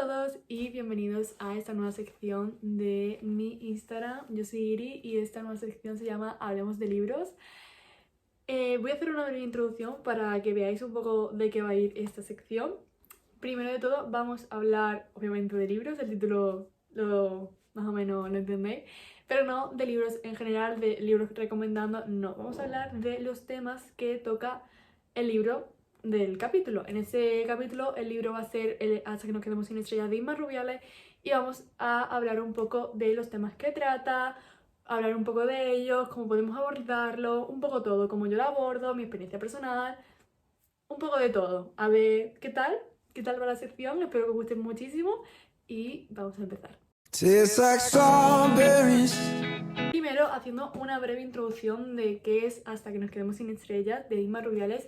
todos y bienvenidos a esta nueva sección de mi Instagram. Yo soy Iri y esta nueva sección se llama Hablemos de libros. Voy a hacer una breve introducción para que veáis un poco de qué va a ir esta sección. Primero de todo vamos a hablar obviamente de libros, el título más o menos lo entendéis, pero no de libros en general, de libros recomendando, no. Vamos a hablar de los temas que toca el libro del capítulo. En ese capítulo el libro va a ser Hasta que nos quedemos sin estrellas de Imma Rubiales y vamos a hablar un poco de los temas que trata, hablar un poco de ellos, cómo podemos abordarlo, un poco todo, cómo yo lo abordo, mi experiencia personal, un poco de todo. A ver, ¿qué tal? ¿Qué tal va la sección? Espero que os guste muchísimo y vamos a empezar. Primero, haciendo una breve introducción de qué es Hasta que nos quedemos sin estrellas, de Imma Rubiales.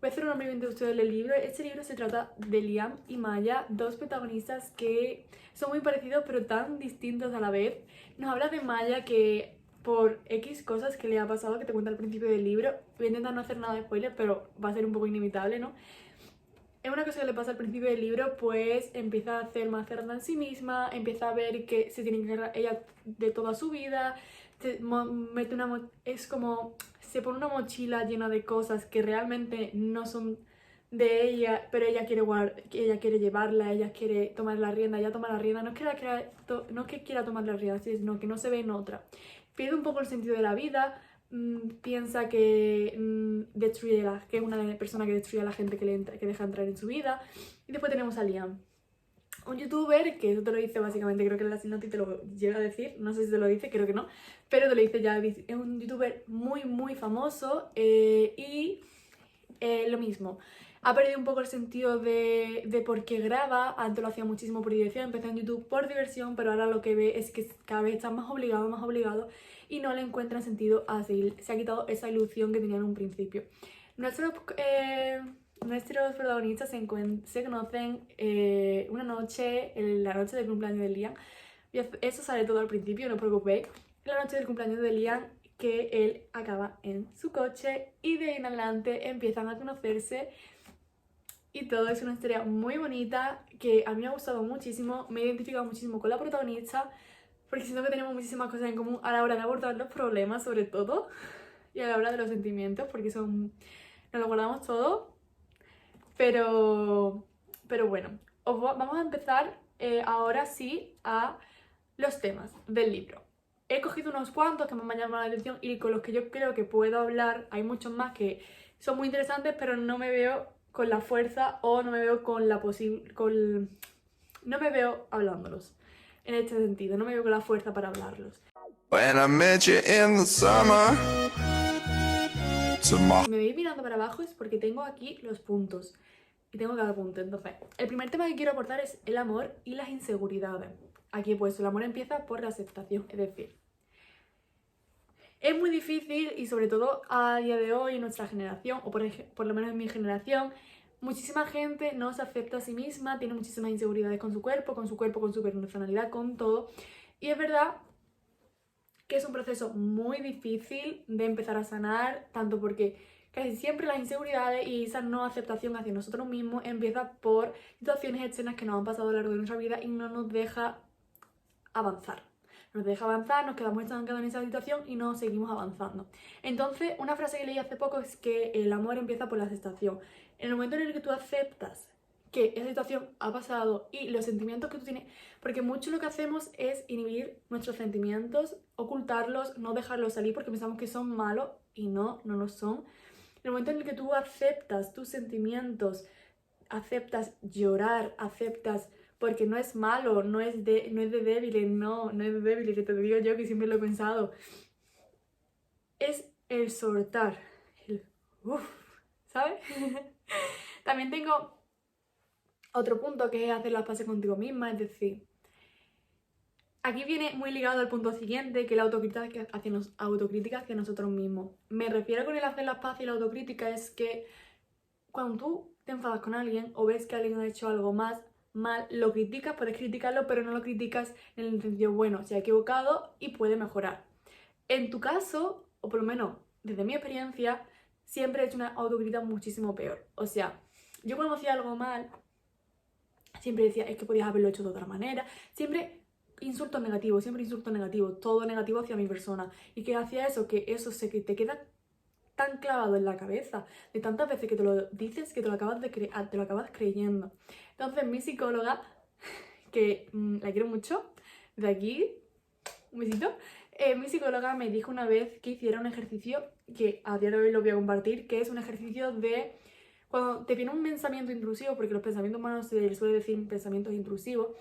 Voy a hacer una breve introducción del libro. Este libro se trata de Liam y Maya, dos protagonistas que son muy parecidos pero tan distintos a la vez. Nos habla de Maya que por X cosas que le ha pasado, que te cuenta al principio del libro. Voy a intentar no hacer nada de spoiler, pero va a ser un poco inevitable, ¿no? Es una cosa que le pasa al principio del libro, pues empieza a hacer más cerrada en sí misma, empieza a ver que se tiene que encargar ella de toda su vida, mete es como se pone una mochila llena de cosas que realmente no son de ella, pero ella ella quiere llevarla, ella quiere tomar la rienda, ella toma la rienda, no es que, no es que quiera tomar la rienda, sino que no se ve en otra. Pierde un poco el sentido de la vida. Piensa que que es una persona que destruye a la gente que deja entrar en su vida. Y después tenemos a Liam, un youtuber, que eso te lo dice básicamente, creo que en la sinopsis te lo llega a decir, no sé si te lo dice, creo que no, pero te lo dice ya, es un youtuber muy famoso lo mismo. Ha perdido un poco el sentido de por qué graba. Antes lo hacía muchísimo por diversión, empezó en YouTube por diversión, pero ahora lo que ve es que cada vez está más obligado y no le encuentra sentido a seguir. Se ha quitado esa ilusión que tenía en un principio. Nuestros protagonistas se conocen una noche, la noche del cumpleaños de Liam. Eso sale todo al principio, no os preocupéis. La noche del cumpleaños de Liam, que él acaba en su coche y de ahí en adelante empiezan a conocerse y todo. Es una historia muy bonita que a mí me ha gustado muchísimo, me he identificado muchísimo con la protagonista porque siento que tenemos muchísimas cosas en común a la hora de abordar los problemas, sobre todo, y a la hora de los sentimientos, porque nos lo guardamos todo, pero bueno, vamos a empezar ahora sí a los temas del libro. He cogido unos cuantos que me han llamado la atención y con los que yo creo que puedo hablar. Hay muchos más que son muy interesantes, pero no me veo con la fuerza o no me veo con la no me veo hablándolos. En este sentido, no me veo con la fuerza para hablarlos. Si me veis mirando para abajo es porque tengo aquí los puntos y tengo cada punto. Entonces, el primer tema que quiero abordar es el amor y las inseguridades. Aquí he puesto, el amor empieza por la aceptación, es decir, es muy difícil y sobre todo a día de hoy en nuestra generación, o por lo menos en mi generación, muchísima gente no se acepta a sí misma, tiene muchísimas inseguridades con su cuerpo, con su personalidad, con todo. Y es verdad que es un proceso muy difícil de empezar a sanar, tanto porque casi siempre las inseguridades y esa no aceptación hacia nosotros mismos empieza por situaciones externas que nos han pasado a lo largo de nuestra vida y no nos deja avanzar. Nos deja avanzar, nos quedamos estancados en esa situación y no seguimos avanzando. Entonces, una frase que leí hace poco es que el amor empieza por la aceptación. En el momento en el que tú aceptas que esa situación ha pasado y los sentimientos que tú tienes, porque mucho lo que hacemos es inhibir nuestros sentimientos, ocultarlos, no dejarlos salir porque pensamos que son malos y no lo son. En el momento en el que tú aceptas tus sentimientos, aceptas llorar, aceptas, porque no es malo, no es de débiles, no es de débiles, que te digo yo que siempre lo he pensado. Es el soltar, el ¿sabes? También tengo otro punto que es hacer las paces contigo misma, es decir, aquí viene muy ligado al punto siguiente, que es la autocrítica hacia nosotros mismos. Me refiero con el hacer las paces y la autocrítica es que cuando tú te enfadas con alguien o ves que alguien ha hecho algo mal, lo criticas, puedes criticarlo, pero no lo criticas en el sentido, bueno, se ha equivocado y puede mejorar. En tu caso, o por lo menos desde mi experiencia, siempre he hecho una autocrítica muchísimo peor. O sea, yo cuando hacía algo mal, Siempre decía, es que podías haberlo hecho de otra manera. Siempre insultos negativos, todo negativo hacia mi persona. ¿Y qué hacía eso? Que eso que te queda tan clavado en la cabeza, de tantas veces que te lo dices, que te lo acabas, te lo acabas creyendo. Entonces mi psicóloga, que la quiero mucho, de aquí, un besito, mi psicóloga me dijo una vez que hiciera un ejercicio, que a día de hoy lo voy a compartir, que es un ejercicio de cuando te viene un pensamiento intrusivo, porque los pensamientos humanos se les suele decir pensamientos intrusivos,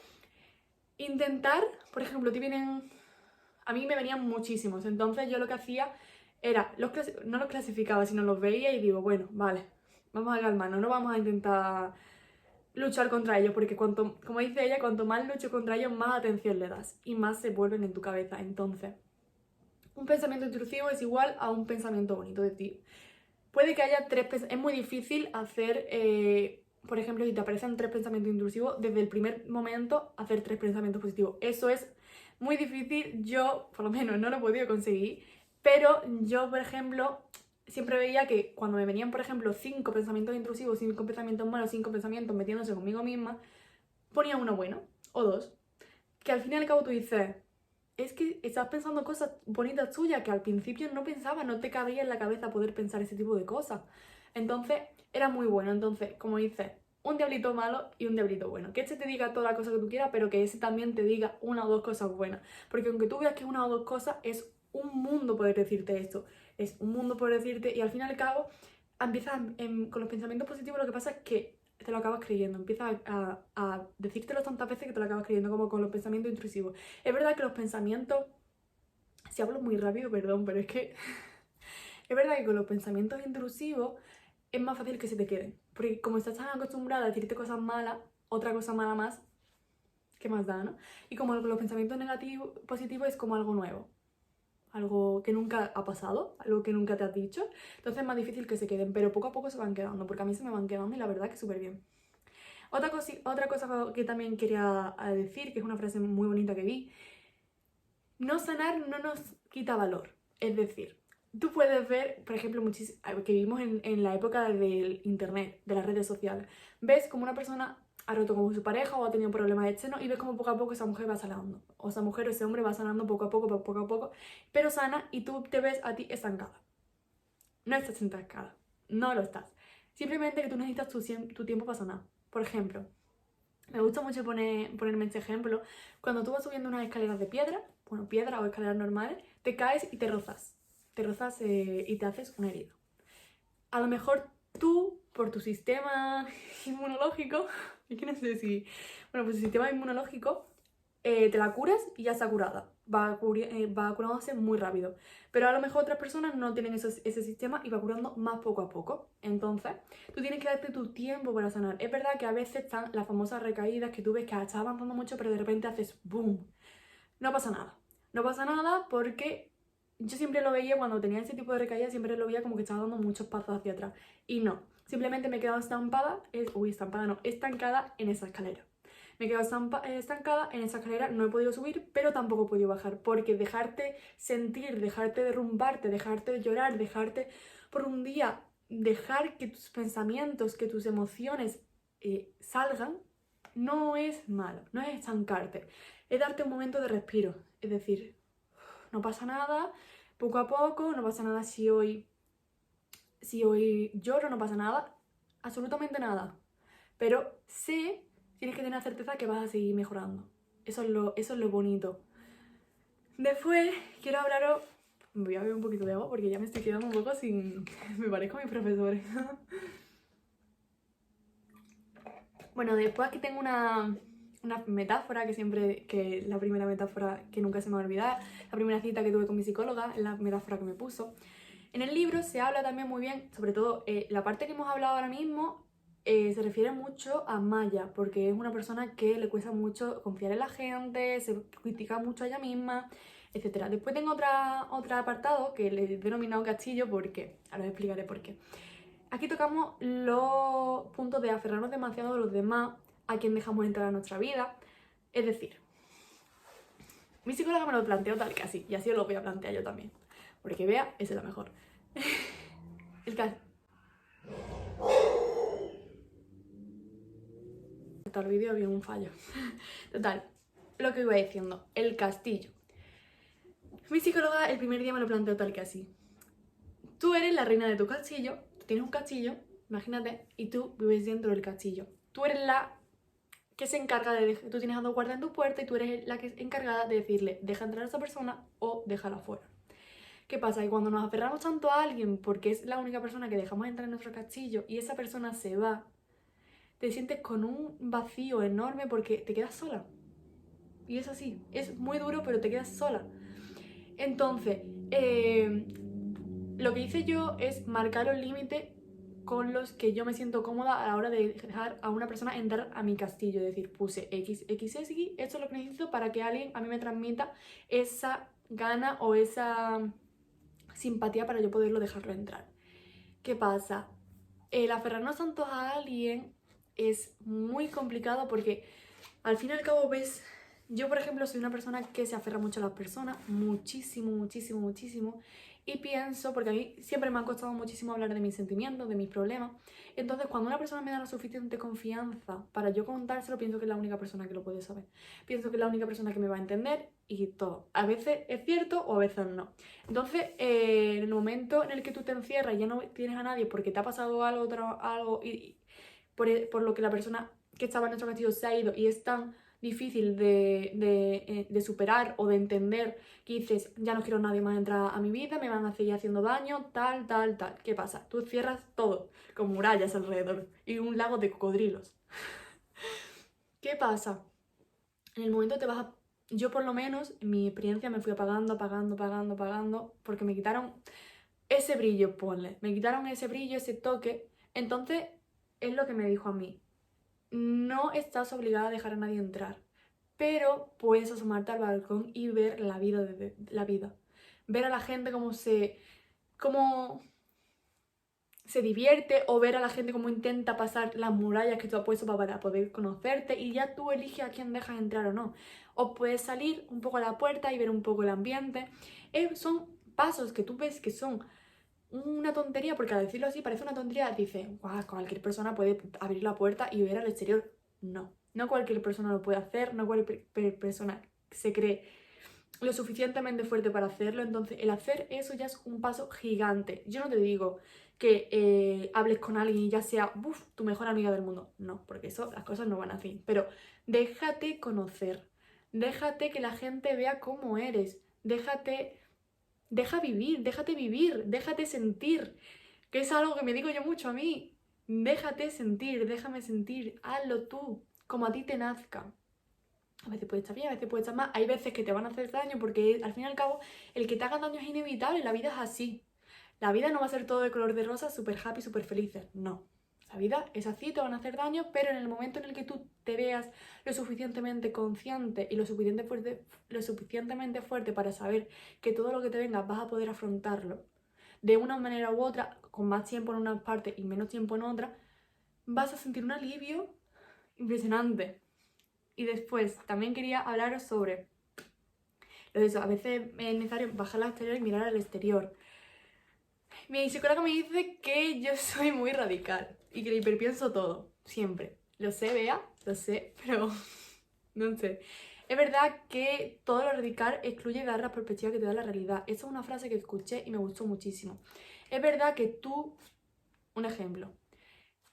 intentar, por ejemplo, a mí me venían muchísimos, entonces yo lo que hacía era, no los clasificaba, sino los veía y digo, bueno, vale, vamos a calmarnos, no vamos a intentar luchar contra ellos, porque como dice ella, cuanto más lucho contra ellos, más atención le das y más se vuelven en tu cabeza. Entonces, un pensamiento intrusivo es igual a un pensamiento bonito de ti. Puede que haya es muy difícil hacer, por ejemplo, si te aparecen 3 pensamientos intrusivos, desde el primer momento hacer 3 pensamientos positivos. Eso es muy difícil, yo por lo menos no lo he podido conseguir, pero yo, por ejemplo, siempre veía que cuando me venían, por ejemplo, 5 pensamientos intrusivos, 5 pensamientos malos, 5 pensamientos metiéndose conmigo misma, ponía uno bueno, o 2, que al fin y al cabo tú dices, es que estás pensando cosas bonitas tuyas que al principio no pensaba, no te cabía en la cabeza poder pensar ese tipo de cosas. Entonces, era muy bueno. Entonces, como dices, un diablito malo y un diablito bueno. Que este te diga toda la cosa que tú quieras, pero que ese también te diga una o dos cosas buenas. Porque aunque tú veas que una o dos cosas, es un mundo poder decirte esto. Es un mundo poder decirte, y al fin y al cabo, empiezas con los pensamientos positivos, lo que pasa es que te lo acabas creyendo, empiezas a decírtelo tantas veces que te lo acabas creyendo, como con los pensamientos intrusivos. Es verdad que los pensamientos, si hablo muy rápido, perdón, pero es que es verdad que con los pensamientos intrusivos es más fácil que se te queden, porque como estás tan acostumbrada a decirte cosas malas, otra cosa mala más, ¿qué más da, no? Y como con los pensamientos negativos, positivos es como algo nuevo, algo que nunca ha pasado, algo que nunca te has dicho, entonces es más difícil que se queden, pero poco a poco se van quedando, porque a mí se me van quedando y la verdad que súper bien. Otra cosa que también quería decir, que es una frase muy bonita que vi, no sanar no nos quita valor. Es decir, tú puedes ver, por ejemplo, que vivimos en la época del internet, de las redes sociales. Ves como una persona ha roto con su pareja o ha tenido problemas externos y ves como poco a poco esa mujer va sanando. O esa mujer o ese hombre va sanando poco a poco, pero sana y tú te ves a ti estancada. No estás estancada, no lo estás. Simplemente que tú necesitas tu tiempo para sanar. Por ejemplo, me gusta mucho ponerme este ejemplo. Cuando tú vas subiendo unas escaleras de piedra, bueno, piedra o escaleras normales, te caes y te rozas. Te rozas y te haces una herida. A lo mejor tú, por tu sistema inmunológico, es que no sé si... Bueno, pues tu sistema inmunológico te la curas y ya está curada. Va curándose muy rápido. Pero a lo mejor otras personas no tienen ese sistema y va curando más poco a poco. Entonces, tú tienes que darte tu tiempo para sanar. Es verdad que a veces están las famosas recaídas que tú ves que estás avanzando mucho, pero de repente haces boom. No pasa nada. No pasa nada porque yo siempre lo veía cuando tenía ese tipo de recaídas, siempre lo veía como que estaba dando muchos pasos hacia atrás. Y no. Simplemente me he quedado estancada en esa escalera. Me he quedado estancada en esa escalera, no he podido subir, pero tampoco he podido bajar, porque dejarte sentir, dejarte derrumbarte, dejarte llorar, dejarte por un día, dejar que tus pensamientos, que tus emociones salgan, no es malo, no es estancarte, es darte un momento de respiro, es decir, no pasa nada, poco a poco, no pasa nada si hoy lloro, no pasa nada, absolutamente nada, pero tienes que tener la certeza que vas a seguir mejorando. Eso es lo bonito. Después quiero hablaros... Me voy a beber un poquito de agua porque ya me estoy quedando un poco sin... Me parezco a mis profesores. Bueno, después aquí tengo una metáfora que la primera metáfora que nunca se me va a olvidar, la primera cita que tuve con mi psicóloga, la metáfora que me puso. En el libro se habla también muy bien, sobre todo la parte que hemos hablado ahora mismo, se refiere mucho a Maya, porque es una persona que le cuesta mucho confiar en la gente, se critica mucho a ella misma, etc. Después tengo otro apartado que le he denominado castillo porque, ahora os explicaré por qué. Aquí tocamos los puntos de aferrarnos demasiado a los demás, a quien dejamos entrar a nuestra vida. Es decir, mi psicóloga me lo planteó tal que así, y así os lo voy a plantear yo también. Porque vea, ese es lo mejor. El cortado el vídeo, había un fallo. Total, lo que iba diciendo, el castillo. Mi psicóloga el primer día me lo planteó tal que así. Tú eres la reina de tu castillo, tú tienes un castillo, imagínate, y tú vives dentro del castillo. Tú eres la que se encarga de... Tú tienes a dos guardias en tu puerta y tú eres la que es encargada de decirle, deja entrar a esa persona o déjala fuera. ¿Qué pasa? Que cuando nos aferramos tanto a alguien porque es la única persona que dejamos entrar en nuestro castillo y esa persona se va, te sientes con un vacío enorme porque te quedas sola. Y es así, es muy duro, pero te quedas sola. Entonces, lo que hice yo es marcar los límites con los que yo me siento cómoda a la hora de dejar a una persona entrar a mi castillo. Es decir, puse XXX, esto es lo que necesito para que alguien a mí me transmita esa gana o esa simpatía para yo poderlo dejarlo entrar. ¿Qué pasa? El aferrarnos tanto a alguien es muy complicado porque al fin y al cabo ves... Yo, por ejemplo, soy una persona que se aferra mucho a las personas, muchísimo, muchísimo, muchísimo. Y pienso, porque a mí siempre me ha costado muchísimo hablar de mis sentimientos, de mis problemas. Entonces, cuando una persona me da la suficiente confianza para yo contárselo, pienso que es la única persona que lo puede saber. Pienso que es la única persona que me va a entender y todo. A veces es cierto o a veces no. Entonces, en el momento en el que tú te encierras y ya no tienes a nadie porque te ha pasado algo y por lo que la persona que estaba en nuestro castillo se ha ido y es tan difícil de superar o de entender que dices, ya no quiero nadie más entrar a mi vida, me van a seguir haciendo daño, tal, tal, tal. ¿Qué pasa? Tú cierras todo, con murallas alrededor y un lago de cocodrilos. ¿Qué pasa? En el momento te vas a... Yo por lo menos, en mi experiencia me fui apagando, porque me quitaron ese brillo, ponle. Me quitaron ese brillo, ese toque. Entonces, es lo que me dijo a mí. No estás obligada a dejar a nadie entrar, pero puedes asomarte al balcón y ver la vida la vida. Ver a la gente cómo se divierte o ver a la gente cómo intenta pasar las murallas que tú has puesto para poder conocerte y ya tú eliges a quién dejas entrar o no. O puedes salir un poco a la puerta y ver un poco el ambiente. Son pasos que tú ves que son una tontería, porque al decirlo así parece una tontería, dice, guau, cualquier persona puede abrir la puerta y ver al exterior. No, no cualquier persona lo puede hacer, no cualquier persona se cree lo suficientemente fuerte para hacerlo, entonces el hacer eso ya es un paso gigante. Yo no te digo que hables con alguien y ya sea tu mejor amiga del mundo, no, porque eso, las cosas no van así, pero déjate conocer, déjate que la gente vea cómo eres, déjate vivir, déjate sentir, que es algo que me digo yo mucho a mí. Déjate sentir, déjame sentir, hazlo tú, como a ti te nazca. A veces puede estar bien, a veces puede estar mal, hay veces que te van a hacer daño porque al fin y al cabo el que te haga daño es inevitable, la vida es así. La vida no va a ser todo de color de rosa, súper happy, súper felices, no. La vida es así, te van a hacer daño, pero en el momento en el que tú te veas lo suficientemente consciente y lo suficientemente fuerte para saber que todo lo que te venga vas a poder afrontarlo de una manera u otra, con más tiempo en una parte y menos tiempo en otra, vas a sentir un alivio impresionante. Y después, también quería hablaros sobre lo de eso. A veces es necesario bajar al exterior y mirar al exterior. Mi psicóloga me dice que yo soy muy radical y que le hiperpienso todo, siempre. Lo sé, Bea, lo sé, pero no sé. Es verdad que todo lo radical excluye dar la perspectiva que te da la realidad. Esa es una frase que escuché y me gustó muchísimo. Es verdad que tú, un ejemplo,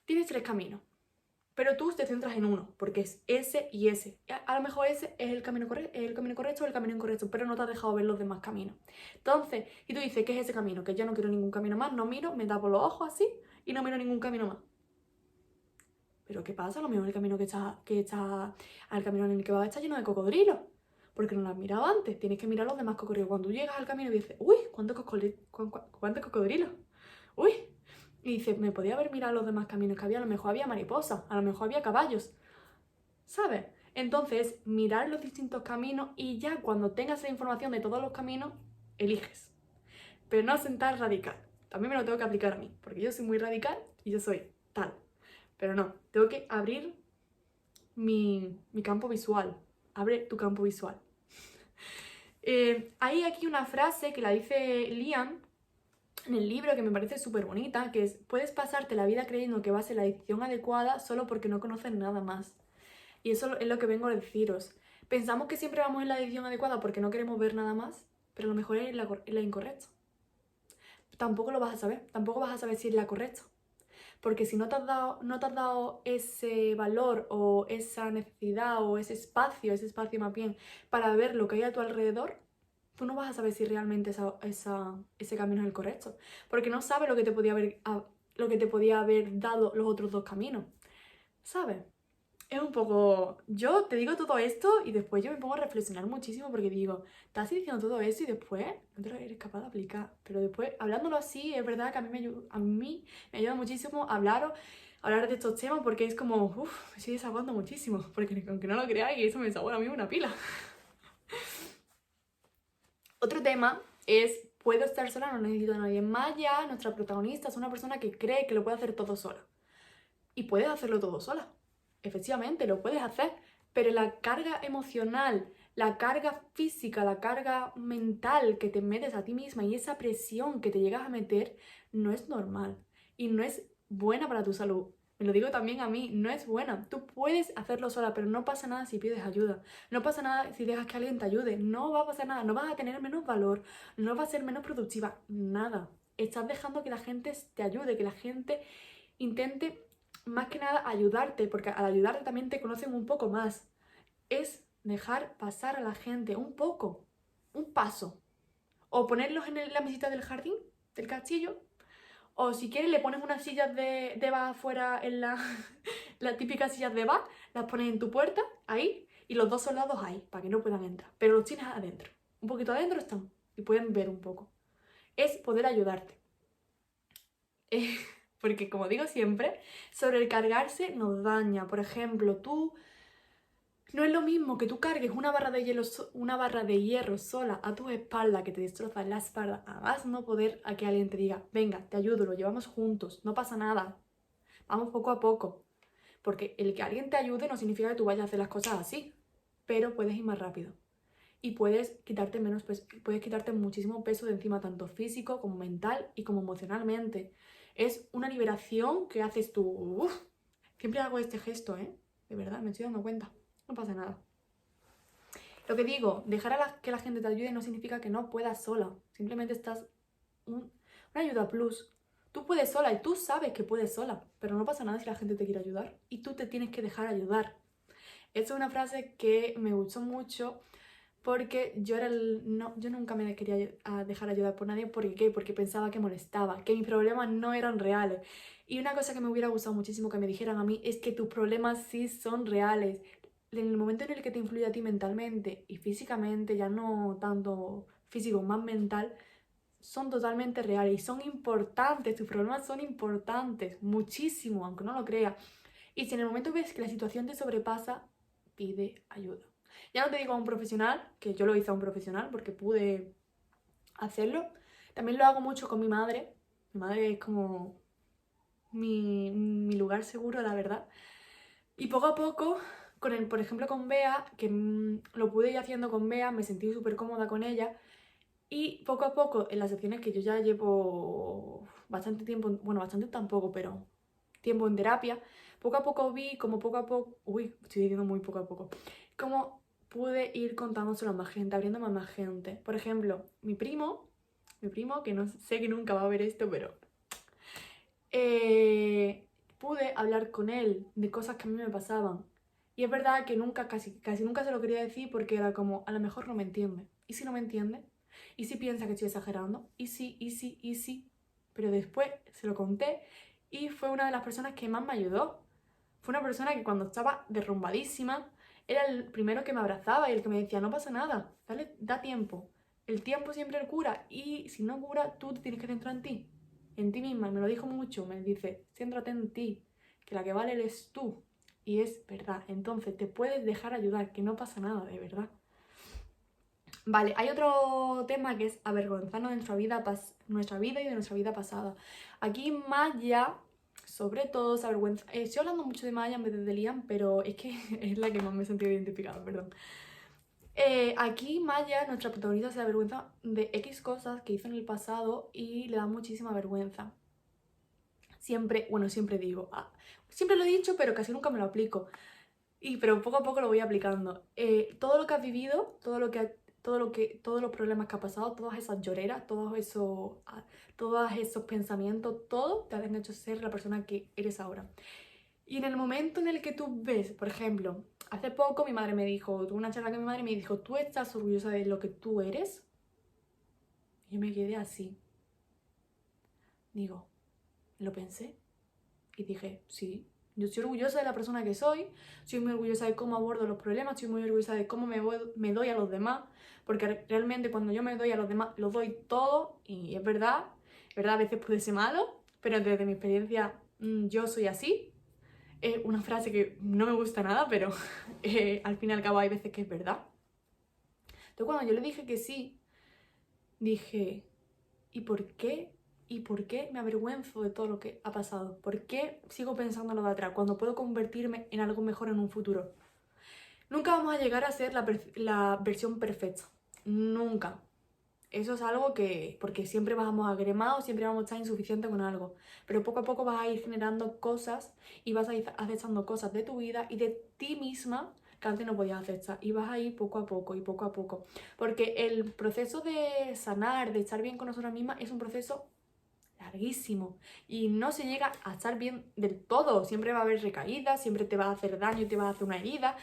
tienes 3 caminos, pero tú te centras en uno, porque es ese y ese. A lo mejor ese es el camino correcto o el camino incorrecto, pero no te has dejado ver los demás caminos. Entonces, y tú dices, ¿qué es ese camino? Que yo no quiero ningún camino más, no miro, me tapo los ojos así y no miro ningún camino más. Pero ¿qué pasa? A lo mejor el camino al camino en el que vas está lleno de cocodrilos. Porque no lo has mirado antes, tienes que mirar los demás cocodrilos. Cuando tú llegas al camino y dices, uy, ¿cuántos cocodrilos? Uy, y dices, me podía haber mirado los demás caminos que había, a lo mejor había mariposas, a lo mejor había caballos, ¿sabes? Entonces, mirar los distintos caminos y ya cuando tengas la información de todos los caminos, eliges. Pero no sentar radical. También me lo tengo que aplicar a mí, porque yo soy muy radical y yo soy tal. Pero no, tengo que abrir mi campo visual. Abre tu campo visual. Hay aquí una frase que la dice Liam en el libro que me parece súper bonita, que es: puedes pasarte la vida creyendo que vas en la dirección adecuada solo porque no conoces nada más. Y eso es lo que vengo a deciros. Pensamos que siempre vamos en la decisión adecuada porque no queremos ver nada más, pero a lo mejor es la incorrecta. Tampoco lo vas a saber, tampoco vas a saber si es la correcta. Porque si no te has dado ese valor o esa necesidad o ese espacio más bien, para ver lo que hay a tu alrededor, tú no vas a saber si realmente ese camino es el correcto. Porque no sabes lo que te podía haber dado los otros dos caminos. ¿Sabes? Es un poco... Yo te digo todo esto y después yo me pongo a reflexionar muchísimo porque digo, estás diciendo todo eso y después no te lo eres capaz de aplicar. Pero después, hablándolo así, es verdad que a mí me ayuda muchísimo hablar de estos temas porque es como, uff, me estoy desahogando muchísimo. Porque aunque no lo creáis, eso me desahoga a mí una pila. Otro tema es, puedo estar sola, no necesito a nadie. Maya, nuestra protagonista, es una persona que cree que lo puede hacer todo sola. Y puedes hacerlo todo sola. Efectivamente, lo puedes hacer, pero la carga emocional, la carga física, la carga mental que te metes a ti misma y esa presión que te llegas a meter no es normal y no es buena para tu salud. Me lo digo también a mí, no es buena. Tú puedes hacerlo sola, pero no pasa nada si pides ayuda. No pasa nada si dejas que alguien te ayude. No va a pasar nada, no vas a tener menos valor, no vas a ser menos productiva, nada. Estás dejando que la gente te ayude, que la gente intente más que nada ayudarte, porque al ayudarte también te conocen un poco más. Es dejar pasar a la gente un poco, un paso. O ponerlos en la mesita del jardín, del castillo. O si quieres le pones unas sillas de bar afuera en las típicas sillas de bar, las pones en tu puerta, ahí, y los dos soldados ahí, para que no puedan entrar. Pero los tienes adentro. Un poquito adentro están y pueden ver un poco. Es poder ayudarte. Porque como digo siempre, sobrecargarse nos daña. Por ejemplo, no es lo mismo que tú cargues una barra de hierro sola a tu espalda que te destroza la espalda a más no poder a que alguien te diga, venga, te ayudo, lo llevamos juntos, no pasa nada, vamos poco a poco. Porque el que alguien te ayude no significa que tú vayas a hacer las cosas así, pero puedes ir más rápido. Y puedes quitarte menos peso, puedes quitarte muchísimo peso de encima, tanto físico como mental y como emocionalmente. Es una liberación que haces tú. Uf, siempre hago este gesto, ¿eh? De verdad, me estoy dando cuenta. No pasa nada. Lo que digo, dejar que la gente te ayude no significa que no puedas sola. Simplemente estás una ayuda plus. Tú puedes sola y tú sabes que puedes sola, pero no pasa nada si la gente te quiere ayudar y tú te tienes que dejar ayudar. Esta es una frase que me gustó mucho porque yo nunca me quería dejar ayudar por nadie. ¿Por qué? Porque pensaba que molestaba, que mis problemas no eran reales. Y una cosa que me hubiera gustado muchísimo que me dijeran a mí es que tus problemas sí son reales. En el momento en el que te influye a ti mentalmente y físicamente, ya no tanto físico, más mental, son totalmente reales y son importantes. Tus problemas son importantes, muchísimo, aunque no lo creas. Y si en el momento ves que la situación te sobrepasa, pide ayuda. Ya no te digo a un profesional, que yo lo hice a un profesional porque pude hacerlo. También lo hago mucho con mi madre. Mi madre es como mi lugar seguro, la verdad. Y poco a poco, por ejemplo, con Bea, que lo pude ir haciendo con Bea, me sentí súper cómoda con ella. Y poco a poco, en las sesiones que yo ya llevo bastante tiempo, bueno, bastante tampoco, pero tiempo en terapia, poco a poco vi como poco a poco, uy, estoy diciendo muy poco a poco, como pude ir contándoselo a más gente, abriéndome a más gente. Por ejemplo, mi primo, que no sé que nunca va a ver esto, pero pude hablar con él de cosas que a mí me pasaban. Y es verdad que casi nunca se lo quería decir porque era como, a lo mejor no me entiende. ¿Y si no me entiende? ¿Y si piensa que estoy exagerando? ¿Y si? Pero después se lo conté y fue una de las personas que más me ayudó. Fue una persona que cuando estaba derrumbadísima era el primero que me abrazaba y el que me decía, no pasa nada, dale, da tiempo. El tiempo siempre cura y si no cura, tú te tienes que centrar en ti misma. Y me lo dijo mucho, me dice, céntrate en ti, que la que vale eres tú. Y es verdad, entonces te puedes dejar ayudar, que no pasa nada, de verdad. Vale, hay otro tema que es avergonzarnos de nuestra vida y de nuestra vida pasada. Aquí Maya, sobre todo, se avergüenza. Estoy hablando mucho de Maya en vez de Liam, pero es que es la que más me he sentido identificada, perdón. Aquí Maya, nuestra protagonista, se avergüenza de X cosas que hizo en el pasado y le da muchísima vergüenza. Siempre digo, siempre lo he dicho, pero casi nunca me lo aplico. Pero poco a poco lo voy aplicando. Todo lo que has vivido, todos los problemas que has pasado, todas esas lloreras, todos esos pensamientos, todo te han hecho ser la persona que eres ahora. Y en el momento en el que tú ves, por ejemplo, hace poco mi madre me dijo, tuve una charla con mi madre y me dijo, ¿tú estás orgullosa de lo que tú eres? Y yo me quedé así. Digo, lo pensé y dije, sí, yo soy orgullosa de la persona que soy muy orgullosa de cómo abordo los problemas, soy muy orgullosa de cómo me doy a los demás, porque realmente cuando yo me doy a los demás, lo doy todo y es verdad, a veces puede ser malo, pero desde mi experiencia yo soy así. Es una frase que no me gusta nada, pero al fin y al cabo hay veces que es verdad. Entonces cuando yo le dije que sí, dije, ¿y por qué? ¿Y por qué me avergüenzo de todo lo que ha pasado? ¿Por qué sigo pensando lo de atrás cuando puedo convertirme en algo mejor en un futuro? Nunca vamos a llegar a ser la versión perfecta. Nunca. Eso es algo que, porque siempre vamos agremados, siempre vamos a estar insuficientes con algo. Pero poco a poco vas a ir generando cosas y vas a ir aceptando cosas de tu vida y de ti misma que antes no podías aceptar. Y vas a ir poco a poco y poco a poco. Porque el proceso de sanar, de estar bien con nosotras mismas, es un proceso larguísimo. Y no se llega a estar bien del todo. Siempre va a haber recaídas, siempre te va a hacer daño y te va a hacer una herida.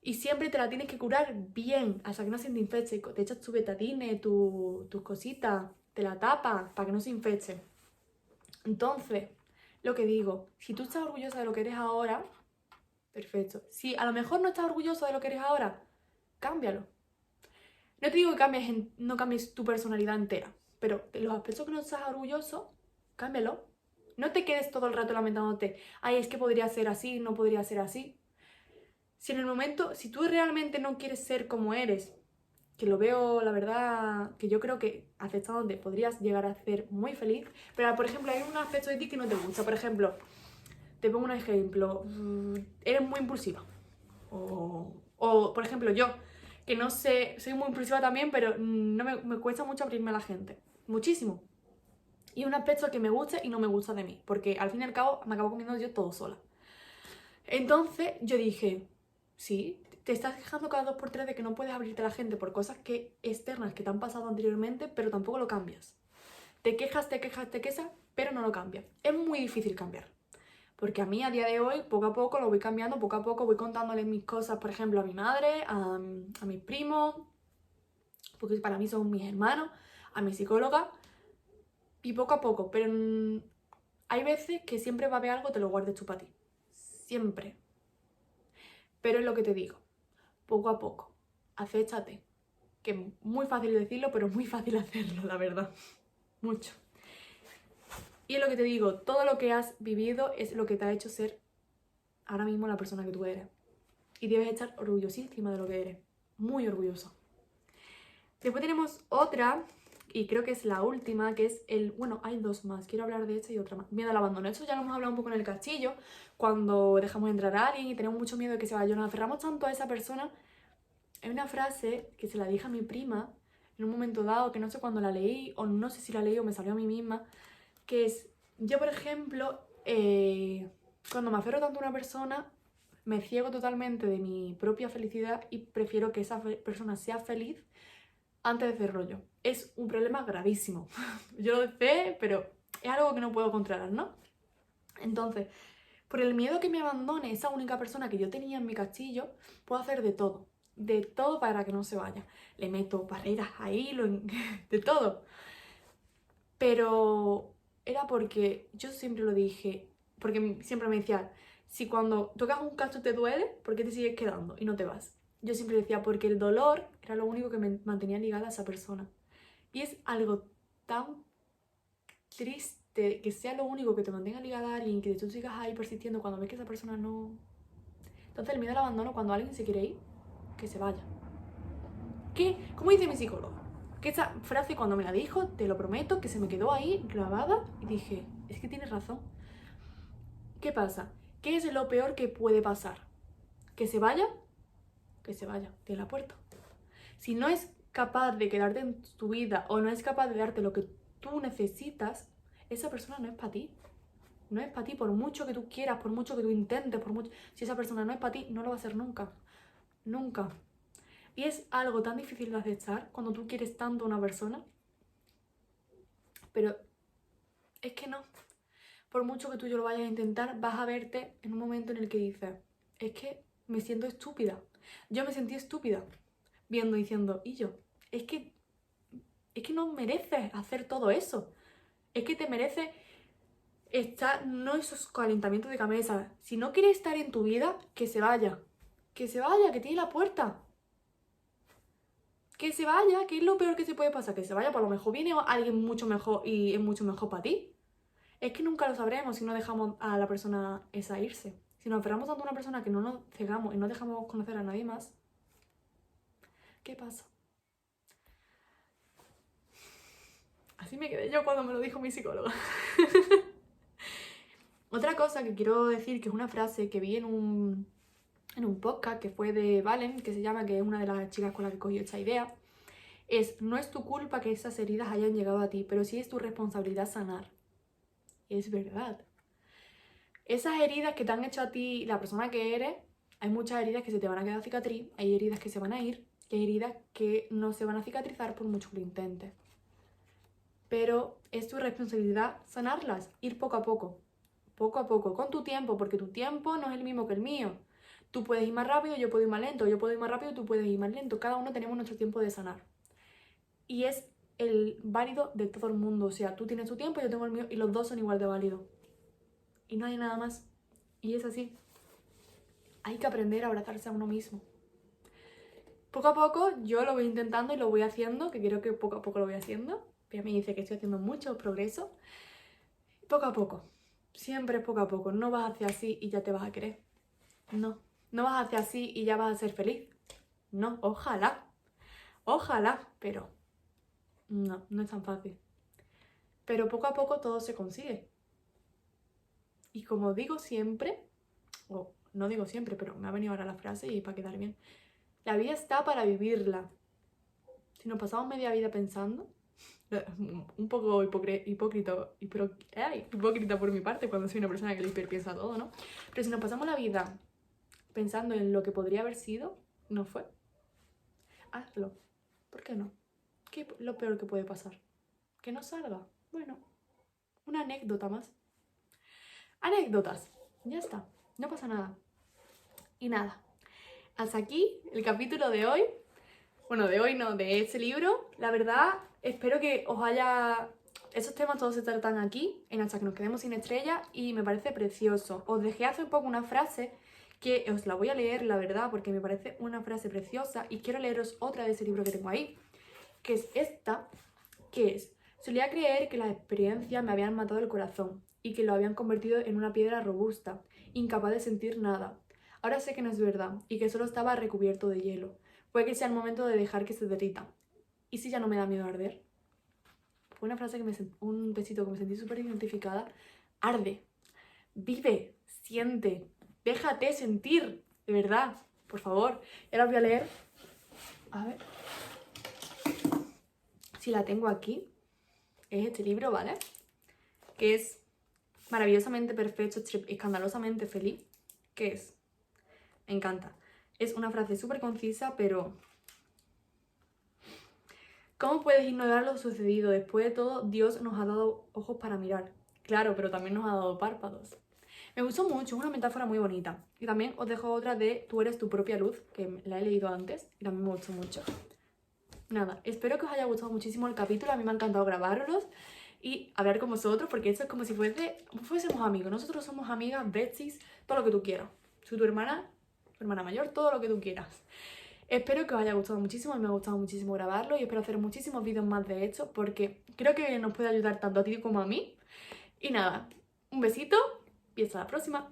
Y siempre te la tienes que curar bien, hasta que no se te infecte. Te echas tu betadine, tus cositas, te la tapas para que no se infecte. Entonces, lo que digo, si tú estás orgullosa de lo que eres ahora, perfecto. Si a lo mejor no estás orgulloso de lo que eres ahora, cámbialo. No te digo que no cambies tu personalidad entera, pero de los aspectos que no estás orgulloso, cámbialo. No te quedes todo el rato lamentándote, ay, es que podría ser así, no podría ser así. Si en el momento, si tú realmente no quieres ser como eres, que lo veo, la verdad, que yo creo que aceptándote podrías llegar a ser muy feliz, pero por ejemplo hay un aspecto de ti que no te gusta. Por ejemplo, te pongo un ejemplo, eres muy impulsiva. O por ejemplo yo, que no sé, soy muy impulsiva también, pero no me cuesta mucho abrirme a la gente, muchísimo. Y un aspecto que me gusta y no me gusta de mí, porque al fin y al cabo me acabo comiendo yo todo sola. Entonces yo dije, sí, te estás quejando cada 2 por 3 de que no puedes abrirte a la gente por cosas externas que te han pasado anteriormente, pero tampoco lo cambias. Te quejas, pero no lo cambias. Es muy difícil cambiar. Porque a mí a día de hoy, poco a poco lo voy cambiando, poco a poco voy contándole mis cosas, por ejemplo, a mi madre, a mis primos, porque para mí son mis hermanos, a mi psicóloga, y poco a poco, pero hay veces que siempre va a haber algo, te lo guardes tú para ti. Siempre. Pero es lo que te digo, poco a poco, acéptate, que es muy fácil decirlo, pero muy fácil hacerlo, la verdad, mucho. Y es lo que te digo, todo lo que has vivido es lo que te ha hecho ser ahora mismo la persona que tú eres. Y debes estar orgullosísima de lo que eres, muy orgullosa. Después tenemos otra, y creo que es la última, que es bueno, hay 2 más, quiero hablar de esta y otra más. Miedo al abandono. Esto ya lo hemos hablado un poco en el castillo, cuando dejamos entrar a alguien y tenemos mucho miedo de que se vaya. Nos aferramos tanto a esa persona. Hay una frase que se la dije a mi prima en un momento dado, que no sé cuándo la leí, o no sé si la leí o me salió a mí misma, que es, yo por ejemplo, cuando me aferro tanto a una persona, me ciego totalmente de mi propia felicidad y prefiero que esa persona sea feliz antes de hacerlo yo. Es un problema gravísimo. Yo lo sé, pero es algo que no puedo controlar, ¿no? Entonces, por el miedo que me abandone esa única persona que yo tenía en mi castillo, puedo hacer de todo para que no se vaya. Le meto barreras ahí, de todo. Pero era porque yo siempre lo dije, porque siempre me decía, si cuando tocas un cactus te duele, ¿por qué te sigues quedando y no te vas? Yo siempre decía, porque el dolor era lo único que me mantenía ligada a esa persona. Y es algo tan triste que sea lo único que te mantenga ligada a alguien, que tú sigas ahí persistiendo cuando ves que esa persona no... Entonces el miedo al abandono, cuando alguien se quiere ir, que se vaya. ¿Qué? ¿Cómo dice mi psicólogo? Que esa frase cuando me la dijo, te lo prometo, que se me quedó ahí grabada y dije, es que tienes razón. ¿Qué pasa? ¿Qué es lo peor que puede pasar? ¿Que se vaya? Que se vaya, tiene la puerta. Si no es capaz de quedarte en tu vida o no es capaz de darte lo que tú necesitas, esa persona no es para ti. no es para ti, por mucho que tú quieras, por mucho que tú intentes, por mucho... Si esa persona no es para ti, no lo va a ser nunca. Nunca. Y es algo tan difícil de aceptar cuando tú quieres tanto a una persona. Pero es que no. Por mucho que tú yo lo vayas a intentar, vas a verte en un momento en el que dices, es que me siento estúpida. Yo me sentí estúpida viendo diciendo, y yo, es que no mereces hacer todo eso. Es que te mereces estar, no esos calentamientos de cabeza. Si no quiere estar en tu vida, que se vaya. Que se vaya, que tiene la puerta. Que se vaya, que es lo peor que se puede pasar. Que se vaya, por lo mejor viene alguien mucho mejor y es mucho mejor para ti. Es que nunca lo sabremos si no dejamos a la persona esa irse. Si nos aferramos tanto a una persona que no nos cegamos y no dejamos conocer a nadie más, ¿qué pasa? Así me quedé yo cuando me lo dijo mi psicóloga. Otra cosa que quiero decir, que es una frase que vi en un podcast que fue de Valen, que se llama, que es una de las chicas con la que cogió esta idea, es: no es tu culpa que esas heridas hayan llegado a ti, pero sí es tu responsabilidad sanar. Y es verdad. Esas heridas que te han hecho a ti la persona que eres, hay muchas heridas que se te van a quedar cicatriz, hay heridas que se van a ir, y hay heridas que no se van a cicatrizar por mucho que lo intentes. Pero es tu responsabilidad sanarlas, ir poco a poco, con tu tiempo, porque tu tiempo no es el mismo que el mío. Tú puedes ir más rápido, yo puedo ir más lento, yo puedo ir más rápido, tú puedes ir más lento. Cada uno tenemos nuestro tiempo de sanar. Y es el válido de todo el mundo. O sea, tú tienes tu tiempo, yo tengo el mío, y los dos son igual de válidos. Y no hay nada más. Y es así. Hay que aprender a abrazarse a uno mismo. Poco a poco yo lo voy intentando y lo voy haciendo, que creo que poco a poco lo voy haciendo. Ella me dice que estoy haciendo mucho progreso. Poco a poco. Siempre es poco a poco. No vas a hacer así y ya te vas a querer. No. No vas a hacer así y ya vas a ser feliz. No, ojalá. Ojalá, pero no, no es tan fácil. Pero poco a poco todo se consigue. Y como digo siempre, o no digo siempre, pero me ha venido ahora la frase y para quedar bien, la vida está para vivirla. Si nos pasamos media vida pensando, un poco hipócrita por mi parte cuando soy una persona que le hiperpiensa todo, ¿no? Pero si nos pasamos la vida pensando en lo que podría haber sido, no fue. Hazlo. ¿Por qué no? ¿Qué es lo peor que puede pasar? ¿Que no salga? Bueno, una anécdota más. Anécdotas. Ya está. No pasa nada. Y nada. Hasta aquí el capítulo de hoy. Bueno, de hoy no, de este libro. La verdad, espero que os haya... Esos temas todos se tratan aquí, en Hasta que nos quedemos sin estrella, y me parece precioso. Os dejé hace poco una frase que os la voy a leer, la verdad, porque me parece una frase preciosa, y quiero leeros otra de ese libro que tengo ahí, que es esta, que es: solía creer que las experiencias me habían matado el corazón y que lo habían convertido en una piedra robusta, incapaz de sentir nada. Ahora sé que no es verdad y que solo estaba recubierto de hielo. Puede que sea el momento de dejar que se derrita. ¿Y si ya no me da miedo arder? Fue una frase un besito que me sentí súper identificada. Arde, vive, siente, déjate sentir, de verdad, por favor. Y ahora os voy a leer, a ver si la tengo aquí. Es este libro, ¿vale? Que es maravillosamente perfecto, escandalosamente feliz. ¿Qué es? Me encanta. Es una frase súper concisa, pero... ¿cómo puedes ignorar lo sucedido? Después de todo, Dios nos ha dado ojos para mirar. Claro, pero también nos ha dado párpados. Me gustó mucho, es una metáfora muy bonita. Y también os dejo otra de Tú eres tu propia luz, que la he leído antes y también me gustó mucho. Nada, espero que os haya gustado muchísimo el capítulo. A mí me ha encantado grabarlos y hablar con vosotros, porque esto es como si fuésemos amigos. Nosotros somos amigas, besties, todo lo que tú quieras. Soy tu hermana mayor, todo lo que tú quieras. Espero que os haya gustado muchísimo, me ha gustado muchísimo grabarlo y espero hacer muchísimos vídeos más de esto, porque creo que nos puede ayudar tanto a ti como a mí. Y nada, un besito y hasta la próxima.